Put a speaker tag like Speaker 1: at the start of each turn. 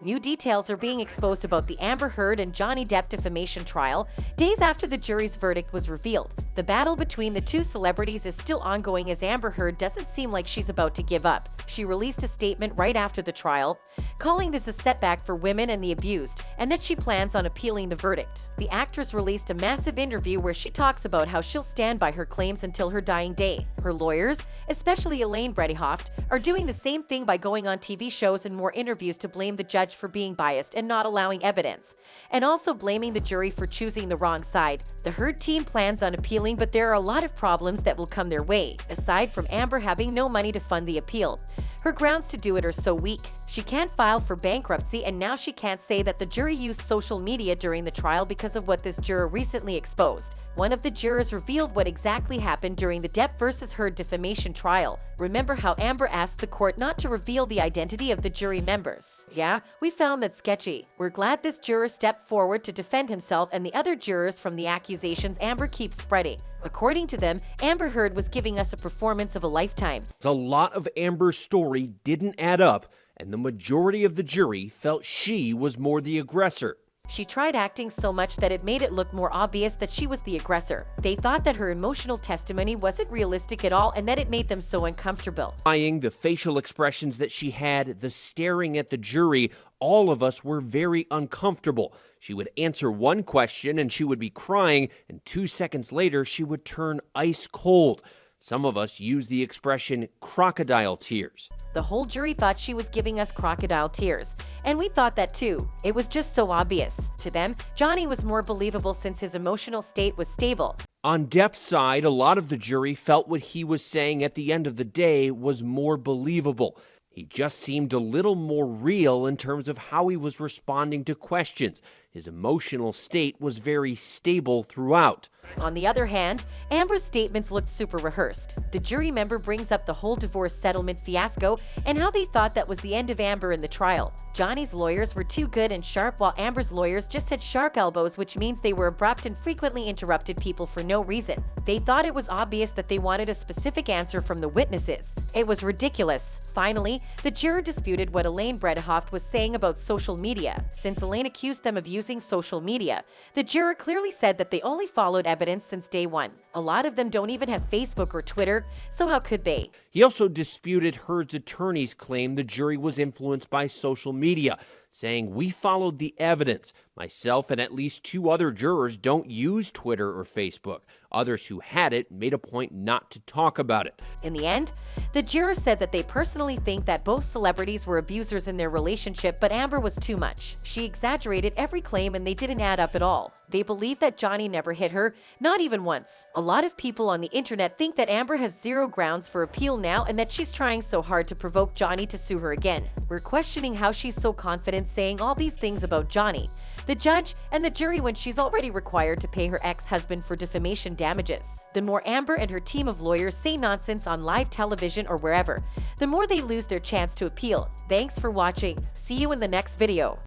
Speaker 1: New details are being exposed about the Amber Heard and Johnny Depp defamation trial, days after the jury's verdict was revealed. The battle between the two celebrities is still ongoing as Amber Heard doesn't seem like she's about to give up. She released a statement right after the trial, calling this a setback for women and the abused, and that she plans on appealing the verdict. The actress released a massive interview where she talks about how she'll stand by her claims until her dying day. Her lawyers, especially Elon, are doing the same thing by going on TV shows and more interviews to blame the judge for being biased and not allowing evidence, and also blaming the jury for choosing the wrong side. The Heard team plans on appealing, but there are a lot of problems that will come their way, aside from Amber having no money to fund the appeal. Her grounds to do it are so weak. She can't file for bankruptcy, and now she can't say that the jury used social media during the trial because of what this juror recently exposed. One of the jurors revealed what exactly happened during the Depp versus Heard defamation trial. Remember how Amber asked the court not to reveal the identity of the jury members? Yeah, we found that sketchy. We're glad this juror stepped forward to defend himself and the other jurors from the accusations Amber keeps spreading. According to them, Amber Heard was giving us a performance of a lifetime.
Speaker 2: A lot of Amber's story didn't add up, and the majority of the jury felt she was more the aggressor.
Speaker 1: She tried acting so much that it made it look more obvious that she was the aggressor. They thought that her emotional testimony wasn't realistic at all and that it made them so uncomfortable.
Speaker 2: The facial expressions that she had, the staring at the jury, all of us were very uncomfortable. She would answer one question and she would be crying, and 2 seconds later she would turn ice cold. Some of us use the expression crocodile tears.
Speaker 1: The whole jury thought she was giving us crocodile tears, and we thought that too. It was just so obvious. To them, Johnny was more believable since his emotional state was stable.
Speaker 2: On Depp's side, a lot of the jury felt what he was saying at the end of the day was more believable. He just seemed a little more real in terms of how he was responding to questions. His emotional state was very stable throughout.
Speaker 1: On the other hand, Amber's statements looked super rehearsed. The jury member brings up the whole divorce settlement fiasco and how they thought that was the end of Amber in the trial. Johnny's lawyers were too good and sharp, while Amber's lawyers just had shark elbows, which means they were abrupt and frequently interrupted people for no reason. They thought it was obvious that they wanted a specific answer from the witnesses. It was ridiculous. Finally, the juror disputed what Elaine Bredehoft was saying about social media. Since Elaine accused them of using social media, the juror clearly said that they only followed evidence since day one. A lot of them don't even have Facebook or Twitter, so how could they?
Speaker 2: He also disputed Heard's attorney's claim the jury was influenced by social media, saying, "We followed the evidence. Myself and at least 2 other jurors don't use Twitter or Facebook. Others who had it made a point not to talk about it."
Speaker 1: In the end, the juror said that they personally think that both celebrities were abusers in their relationship, but Amber was too much. She exaggerated every claim and they didn't add up at all. They believe that Johnny never hit her, not even once. A lot of people on the internet think that Amber has zero grounds for appeal now and that she's trying so hard to provoke Johnny to sue her again. We're questioning how she's so confident saying all these things about Johnny, the judge, and the jury when she's already required to pay her ex-husband for defamation damages. The more Amber and her team of lawyers say nonsense on live television or wherever, the more they lose their chance to appeal. Thanks for watching. See you in the next video.